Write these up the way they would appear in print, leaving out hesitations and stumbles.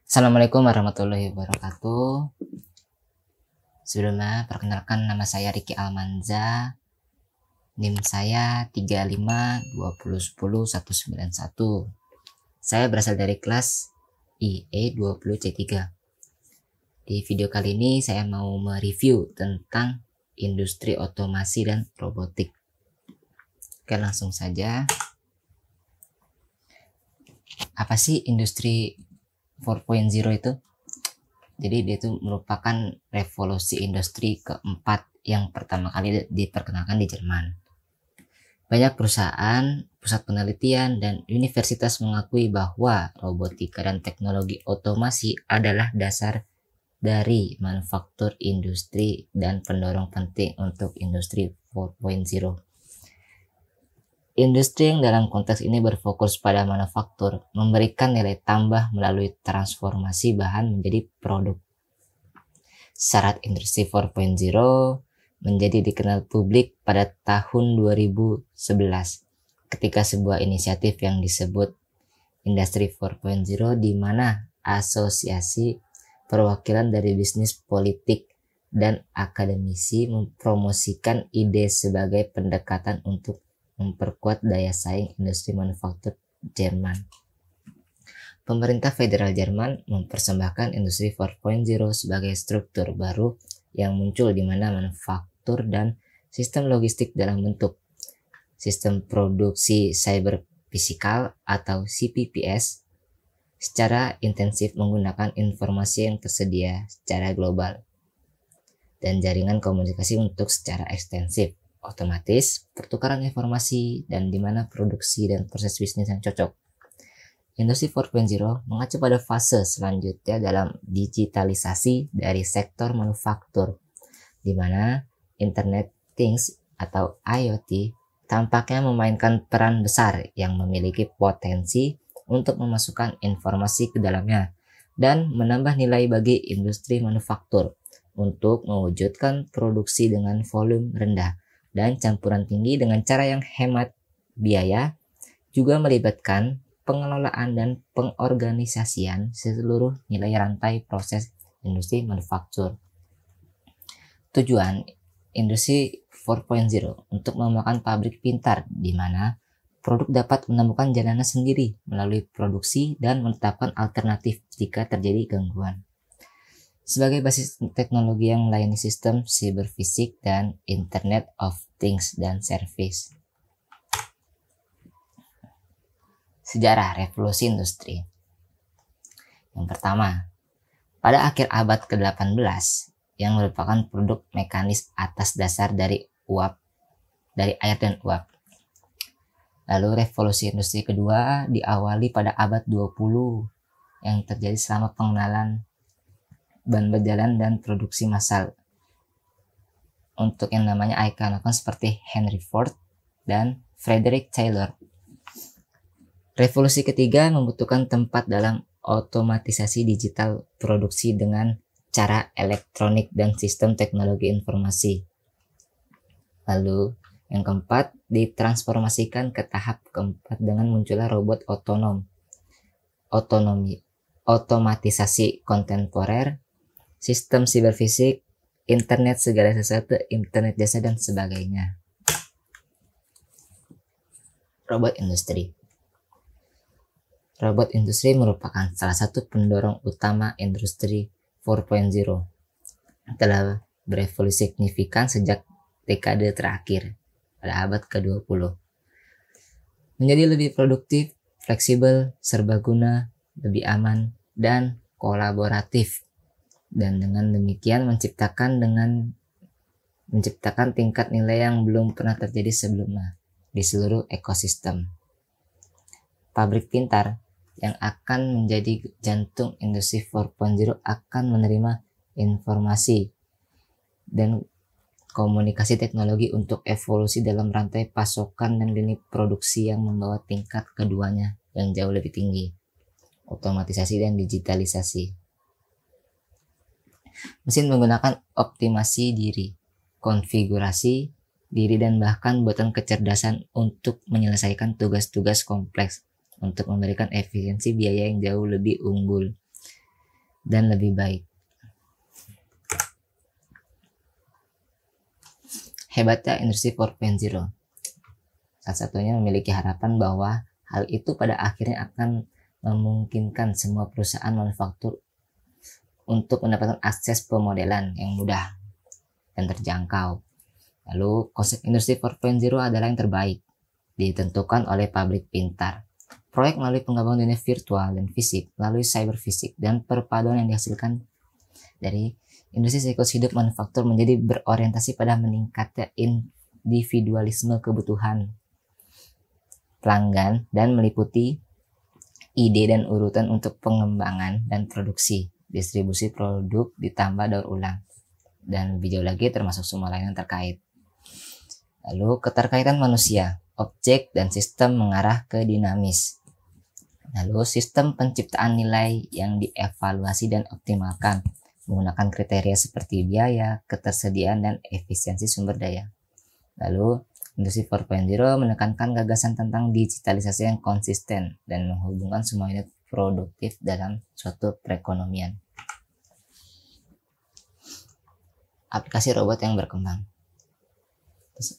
Assalamualaikum warahmatullahi wabarakatuh. Sebelumnya, perkenalkan nama saya Riki Almanza. NIM saya 3520101191. Saya berasal dari kelas IE20C3. Di video kali ini saya mau mereview tentang industri otomasi dan robotik. Oke, langsung saja. Apa sih industri 4.0 itu? Jadi dia itu merupakan revolusi industri keempat yang pertama kali diperkenalkan di Jerman. Banyak perusahaan, pusat penelitian, dan universitas mengakui bahwa robotika dan teknologi otomasi adalah dasar dari manufaktur industri dan pendorong penting untuk industri 4.0. Industri yang dalam konteks ini berfokus pada manufaktur, memberikan nilai tambah melalui transformasi bahan menjadi produk. Syarat Industri 4.0 menjadi dikenal publik pada tahun 2011 ketika sebuah inisiatif yang disebut Industri 4.0 di mana asosiasi perwakilan dari bisnis, politik, dan akademisi mempromosikan ide sebagai pendekatan untuk memperkuat daya saing industri manufaktur Jerman. Pemerintah federal Jerman mempersembahkan industri 4.0 sebagai struktur baru yang muncul di mana manufaktur dan sistem logistik dalam bentuk sistem produksi cyber fisikal atau CPPS secara intensif menggunakan informasi yang tersedia secara global dan jaringan komunikasi untuk secara ekstensif, otomatis, pertukaran informasi, dan di mana produksi dan proses bisnis yang cocok. Industri 4.0 mengacu pada fase selanjutnya dalam digitalisasi dari sektor manufaktur, di mana Internet Things atau IoT tampaknya memainkan peran besar yang memiliki potensi untuk memasukkan informasi ke dalamnya dan menambah nilai bagi industri manufaktur untuk mewujudkan produksi dengan volume rendah dan campuran tinggi dengan cara yang hemat biaya, juga melibatkan pengelolaan dan pengorganisasian seluruh nilai rantai proses industri manufaktur. Tujuan industri 4.0 untuk mengembangkan pabrik pintar di mana produk dapat menemukan jalannya sendiri melalui produksi dan menetapkan alternatif jika terjadi gangguan. Sebagai basis teknologi yang melayani sistem siberfisik dan Internet of Things dan Service. Sejarah revolusi industri. Yang pertama, pada akhir abad ke-18 yang merupakan produk mekanis atas dasar dari air dan uap. Lalu revolusi industri kedua diawali pada abad 20 yang terjadi selama pengenalan ban berjalan dan produksi massal untuk yang namanya ikon-ikon seperti Henry Ford dan Frederick Taylor. Revolusi ketiga membutuhkan tempat dalam otomatisasi digital produksi dengan cara elektronik dan sistem teknologi informasi. Lalu yang keempat ditransformasikan ke tahap keempat dengan munculnya robot otomatisasi kontemporer, sistem siberfisik, internet segala sesuatu, internet jasa, dan sebagainya. Robot industri. Robot industri merupakan salah satu pendorong utama industri 4.0. Telah berevolusi signifikan sejak dekade terakhir pada abad ke-20. Menjadi lebih produktif, fleksibel, serbaguna, lebih aman, dan kolaboratif. Dan dengan demikian menciptakan tingkat nilai yang belum pernah terjadi sebelumnya di seluruh ekosistem. Pabrik pintar yang akan menjadi jantung industri 4.0 akan menerima informasi dan komunikasi teknologi untuk evolusi dalam rantai pasokan dan lini produksi yang membawa tingkat keduanya yang jauh lebih tinggi, otomatisasi dan digitalisasi. Mesin menggunakan optimasi diri, konfigurasi diri, dan bahkan buatan kecerdasan untuk menyelesaikan tugas-tugas kompleks untuk memberikan efisiensi biaya yang jauh lebih unggul. dan lebih baik. Hebatnya Industri 4.0. Salah satunya memiliki harapan bahwa hal itu pada akhirnya akan memungkinkan semua perusahaan manufaktur untuk mendapatkan akses pemodelan yang mudah dan terjangkau. Lalu konsep Industri 4.0 adalah yang terbaik, ditentukan oleh pabrik pintar. Proyek melalui penggabungan dunia virtual dan fisik, melalui cyberfisik dan perpaduan yang dihasilkan dari industri siklus hidup manufaktur menjadi berorientasi pada meningkatnya individualisme kebutuhan pelanggan dan meliputi ide dan urutan untuk pengembangan dan produksi, distribusi produk ditambah daur ulang, dan lebih jauh lagi termasuk semua lain yang terkait. Lalu keterkaitan manusia, objek, dan sistem mengarah ke dinamis. Lalu sistem penciptaan nilai yang dievaluasi dan optimalkan menggunakan kriteria seperti biaya, ketersediaan, dan efisiensi sumber daya. Lalu Industri 4.0 menekankan gagasan tentang digitalisasi yang konsisten dan menghubungkan semua unit produktif dalam suatu perekonomian. Aplikasi robot yang berkembang.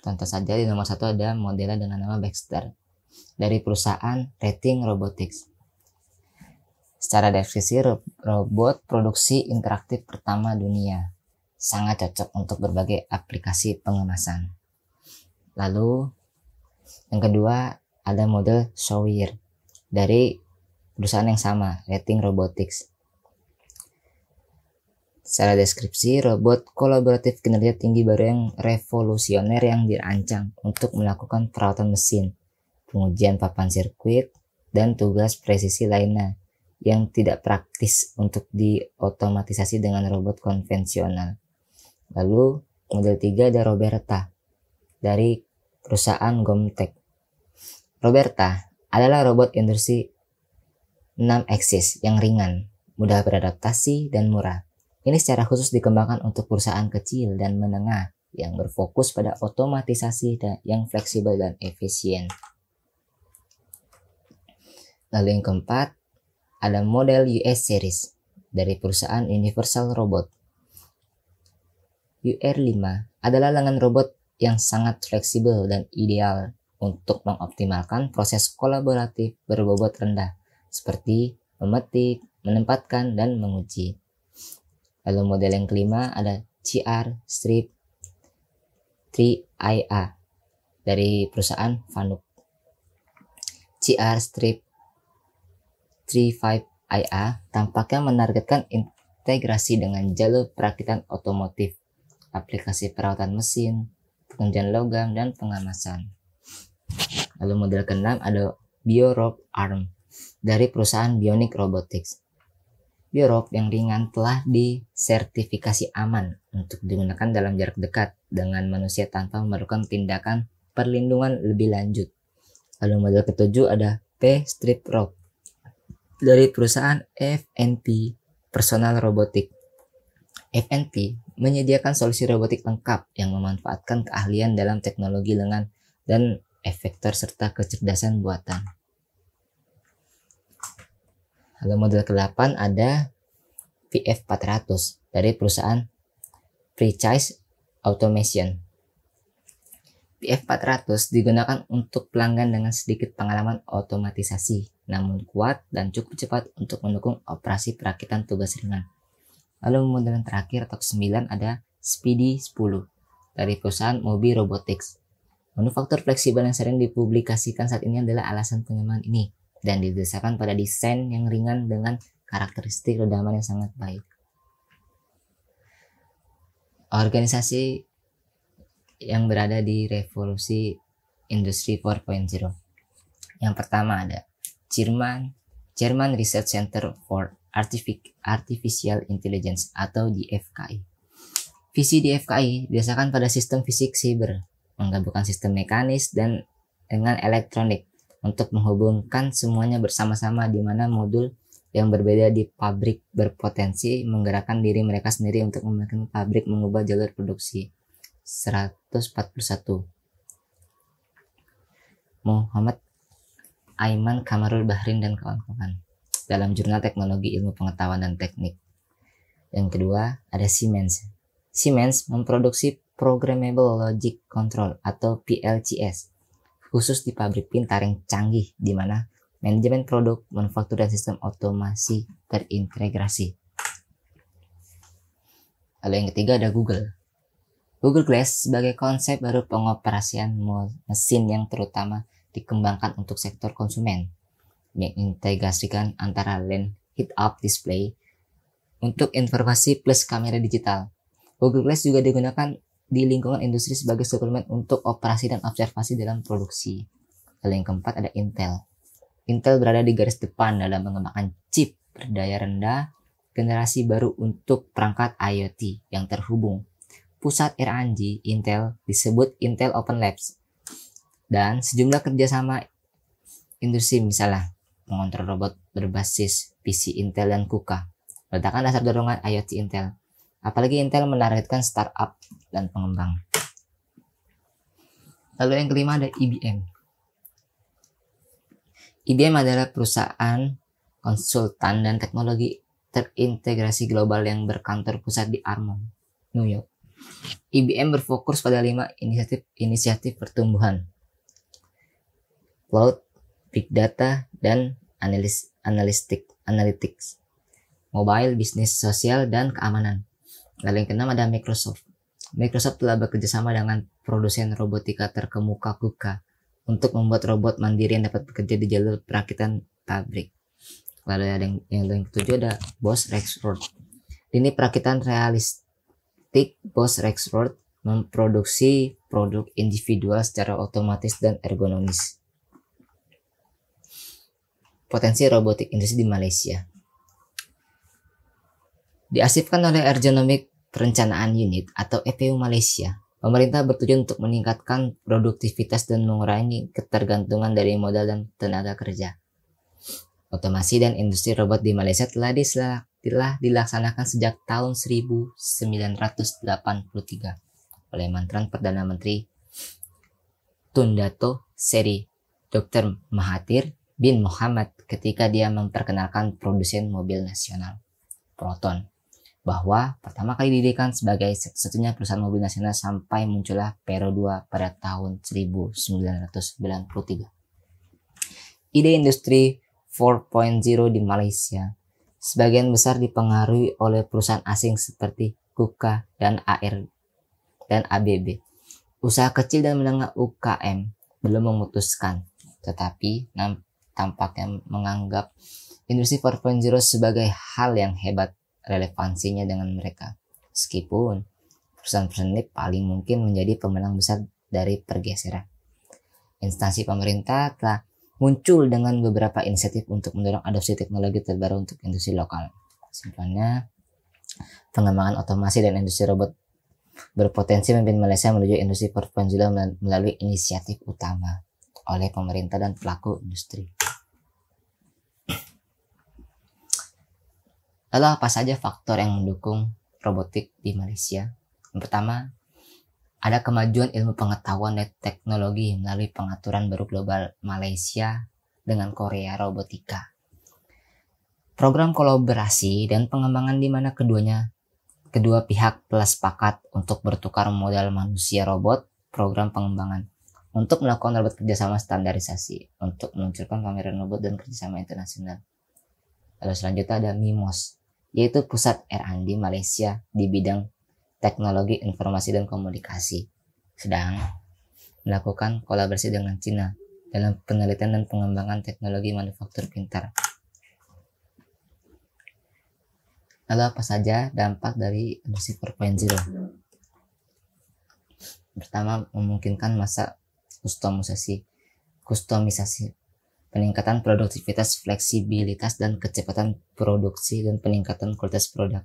Contoh saja di nomor 1 ada model dengan nama Baxter dari perusahaan Rating Robotics. Secara deskripsi, robot produksi interaktif pertama dunia, sangat cocok untuk berbagai aplikasi pengemasan. Lalu yang kedua ada model Sawyer dari perusahaan yang sama, Rating Robotics. Secara deskripsi, robot kolaboratif kinerja tinggi baru yang revolusioner yang dirancang untuk melakukan perawatan mesin, pengujian papan sirkuit, dan tugas presisi lainnya yang tidak praktis untuk diotomatisasi dengan robot konvensional. Lalu model 3 ada Roberta dari perusahaan Gomtech. Roberta adalah robot industri 6 aksis yang ringan, mudah beradaptasi, dan murah. Ini secara khusus dikembangkan untuk perusahaan kecil dan menengah yang berfokus pada otomatisasi yang fleksibel dan efisien. Lalu yang keempat, ada model US series dari perusahaan Universal Robot. UR5 adalah lengan robot yang sangat fleksibel dan ideal untuk mengoptimalkan proses kolaboratif berbobot rendah seperti memetik, menempatkan, dan menguji. Lalu model yang kelima ada CR Strip 3IA dari perusahaan Fanuc. CR Strip 35IA tampaknya menargetkan integrasi dengan jalur perakitan otomotif, aplikasi perawatan mesin, pengujian logam, dan pengemasan. Lalu model ke-6 ada BioRob Arm dari perusahaan Bionic Robotics. BioRob yang ringan telah disertifikasi aman untuk digunakan dalam jarak dekat dengan manusia tanpa memerlukan tindakan perlindungan lebih lanjut. Lalu model ke-7 ada P-Strip Rob dari perusahaan FNP Personal Robotic. FNP menyediakan solusi robotik lengkap yang memanfaatkan keahlian dalam teknologi lengan dan efektor serta kecerdasan buatan. Lalu model ke-8 ada PF400 dari perusahaan Precise Automation. PF400 digunakan untuk pelanggan dengan sedikit pengalaman otomatisasi, namun kuat dan cukup cepat untuk mendukung operasi perakitan tugas ringan. Lalu model yang terakhir atau ke-9 ada Speedy 10 dari perusahaan Mobi Robotics. Manufaktur fleksibel yang sering dipublikasikan saat ini adalah alasan pengembangan ini dan didasarkan pada desain yang ringan dengan karakteristik redaman yang sangat baik. Organisasi yang berada di revolusi industri 4.0. Yang pertama ada German Research Center for Artificial Intelligence atau DFKI. Visi DFKI didasarkan pada sistem fisik siber, menggabungkan sistem mekanis dan dengan elektronik untuk menghubungkan semuanya bersama-sama, di mana modul yang berbeda di pabrik berpotensi menggerakkan diri mereka sendiri untuk membuat pabrik mengubah jalur produksi. 141. Muhammad Aiman Kamarul Bahrin dan kawan-kawan dalam jurnal Teknologi Ilmu Pengetahuan dan Teknik. Yang kedua ada Siemens. Siemens memproduksi Programmable Logic Control atau PLCS khusus di pabrik pintar yang canggih di mana manajemen produk, manufaktur, dan sistem otomasi terintegrasi. Lalu yang ketiga ada Google. Google Glass sebagai konsep baru pengoperasian mesin yang terutama dikembangkan untuk sektor konsumen, mengintegrasikan antara lens head-up display untuk informasi plus kamera digital. Google Glass juga digunakan di lingkungan industri sebagai suplemen untuk operasi dan observasi dalam produksi. Lalu yang keempat ada Intel. Intel berada di garis depan dalam mengembangkan chip berdaya rendah generasi baru untuk perangkat IoT yang terhubung. Pusat R&D Intel disebut Intel Open Labs, dan sejumlah kerjasama industri misalnya mengontrol robot berbasis PC Intel dan KUKA meletakkan dasar dorongan IoT Intel. Apalagi Intel menargetkan startup dan pengembang. Lalu yang kelima ada IBM. IBM adalah perusahaan konsultan dan teknologi terintegrasi global yang berkantor pusat di Armonk, New York. IBM berfokus pada 5 inisiatif pertumbuhan: cloud, big data, dan analytics, mobile, bisnis sosial, dan keamanan. Lalu yang keenam ada Microsoft. Microsoft telah bekerjasama dengan produsen robotika terkemuka KUKA untuk membuat robot mandiri yang dapat bekerja di jalur perakitan pabrik. Lalu ada yang ketujuh ada Bosch Rexroth. Ini perakitan realistik. Bosch Rexroth memproduksi produk individual secara otomatis dan ergonomis. Potensi robotik industri di Malaysia. Diasipkan oleh Ergonomic Perencanaan Unit atau EPU Malaysia, pemerintah bertujuan untuk meningkatkan produktivitas dan mengurangi ketergantungan dari modal dan tenaga kerja. Otomasi dan industri robot di Malaysia telah dilaksanakan sejak tahun 1983 oleh mantan Perdana Menteri Tun Dato' Seri Dr. Mahathir bin Mohamad ketika dia memperkenalkan produsen mobil nasional Proton, bahwa pertama kali didirikan sebagai satu-satunya perusahaan mobil nasional sampai muncullah Pero 2 pada tahun 1993. Ide industri 4.0 di Malaysia sebagian besar dipengaruhi oleh perusahaan asing seperti KUKA dan ABB. Usaha kecil dan menengah UKM belum memutuskan, tetapi tampaknya menganggap industri 4.0 sebagai hal yang hebat relevansinya dengan mereka. Meskipun perusahaan-perusahaan ini paling mungkin menjadi pemenang besar dari pergeseran. Instansi pemerintah telah muncul dengan beberapa inisiatif untuk mendorong adopsi teknologi terbaru untuk industri lokal. Kesimpulannya, pengembangan otomasi dan industri robot berpotensi memimpin Malaysia menuju industri 4.0 melalui inisiatif utama oleh pemerintah dan pelaku industri. Lalu apa saja faktor yang mendukung robotik di Malaysia? Yang pertama, ada kemajuan ilmu pengetahuan dan teknologi melalui pengaturan baru global Malaysia dengan Korea Robotika. Program kolaborasi dan pengembangan di mana kedua pihak telah sepakat untuk bertukar modal manusia robot, program pengembangan untuk melakukan robot kerjasama standarisasi untuk meluncurkan pameran robot dan kerjasama internasional. Lalu selanjutnya ada MIMOS, yaitu Pusat R&D Malaysia di bidang teknologi informasi dan komunikasi, sedang melakukan kolaborasi dengan Cina dalam penelitian dan pengembangan teknologi manufaktur pintar. Lalu apa saja dampak dari industri 4.0? Pertama, memungkinkan masa kustomisasi, peningkatan produktivitas, fleksibilitas, dan kecepatan produksi, dan peningkatan kualitas produk.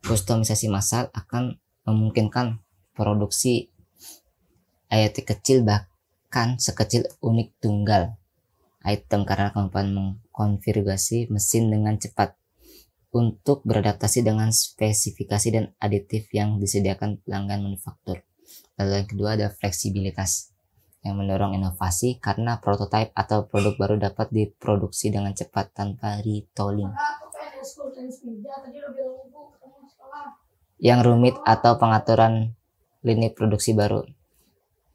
Kustomisasi massal akan memungkinkan produksi IoT kecil, bahkan sekecil unit tunggal item, karena kemampuan mengkonfigurasi mesin dengan cepat untuk beradaptasi dengan spesifikasi dan aditif yang disediakan pelanggan manufaktur. Lalu yang kedua ada fleksibilitas yang mendorong inovasi karena prototipe atau produk baru dapat diproduksi dengan cepat tanpa retooling. yang rumit atau pengaturan lini produksi baru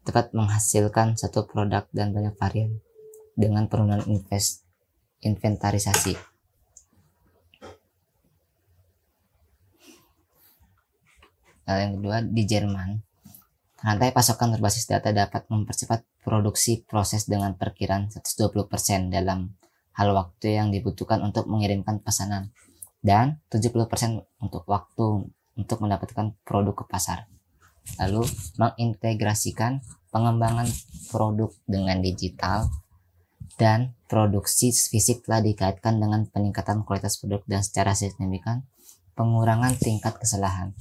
dapat menghasilkan satu produk dan banyak varian dengan penurunan inventarisasi. Nah, yang kedua, di Jerman, rantai pasokan berbasis data dapat mempercepat produksi proses dengan perkiraan 120% dalam hal waktu yang dibutuhkan untuk mengirimkan pesanan dan 70% untuk waktu untuk mendapatkan produk ke pasar. Lalu, mengintegrasikan pengembangan produk dengan digital dan produksi fisik telah dikaitkan dengan peningkatan kualitas produk dan secara signifikan pengurangan tingkat kesalahan.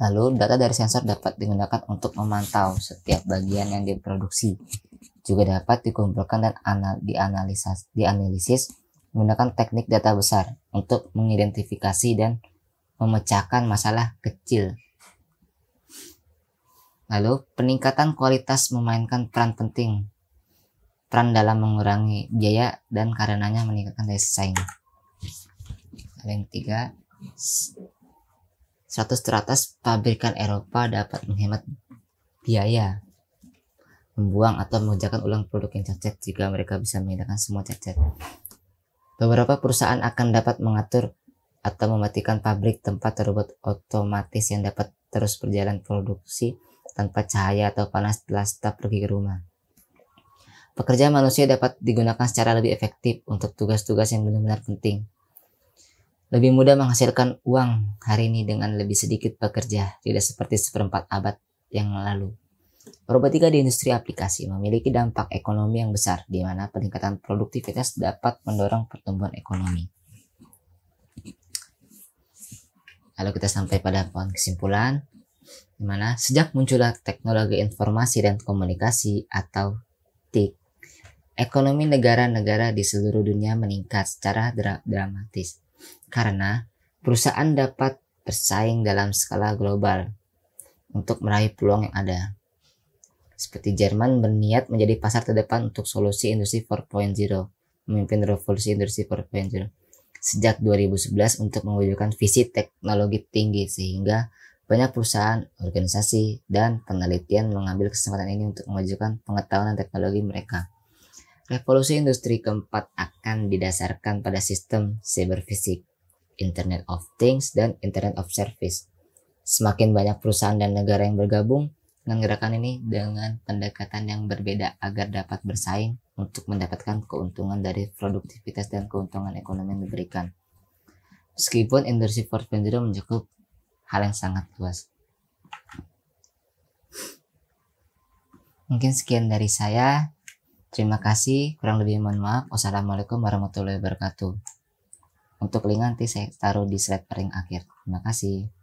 Lalu, data dari sensor dapat digunakan untuk memantau setiap bagian yang diproduksi. Juga dapat dikumpulkan dan dianalisis menggunakan teknik data besar untuk mengidentifikasi dan memecahkan masalah kecil. Lalu, peningkatan kualitas memainkan peran penting. Peran dalam mengurangi biaya dan karenanya meningkatkan daya saing. Yang ketiga, 100 teratas pabrikan Eropa dapat menghemat biaya, membuang atau mengerjakan ulang produk yang cacat jika mereka bisa memindahkan semua cacat. Beberapa perusahaan akan dapat mengatur atau mematikan pabrik tempat robot otomatis yang dapat terus berjalan produksi tanpa cahaya atau panas setelah staf pergi ke rumah. Pekerjaan manusia dapat digunakan secara lebih efektif untuk tugas-tugas yang benar-benar penting. Lebih mudah menghasilkan uang hari ini dengan lebih sedikit pekerja, tidak seperti seperempat abad yang lalu. Robotika di industri aplikasi memiliki dampak ekonomi yang besar, di mana peningkatan produktivitas dapat mendorong pertumbuhan ekonomi. Lalu kita sampai pada poin kesimpulan, di mana sejak munculnya teknologi informasi dan komunikasi atau TIC, ekonomi negara-negara di seluruh dunia meningkat secara dramatis. Karena perusahaan dapat bersaing dalam skala global untuk meraih peluang yang ada. Seperti Jerman berniat menjadi pasar terdepan untuk solusi industri 4.0, memimpin revolusi industri 4.0 sejak 2011 untuk mewujudkan visi teknologi tinggi, sehingga banyak perusahaan, organisasi, dan penelitian mengambil kesempatan ini untuk memajukan pengetahuan dan teknologi mereka. Revolusi industri keempat akan didasarkan pada sistem cyberfisik, Internet of Things, dan Internet of Service. Semakin banyak perusahaan dan negara yang bergabung dengan gerakan ini dengan pendekatan yang berbeda agar dapat bersaing untuk mendapatkan keuntungan dari produktivitas dan keuntungan ekonomi yang diberikan. Meskipun industri 4.0 mencakup hal yang sangat luas. Mungkin sekian dari saya. Terima kasih, kurang lebih mohon maaf. Wassalamualaikum warahmatullahi wabarakatuh. Untuk link nanti saya taruh di slide paling akhir. Terima kasih.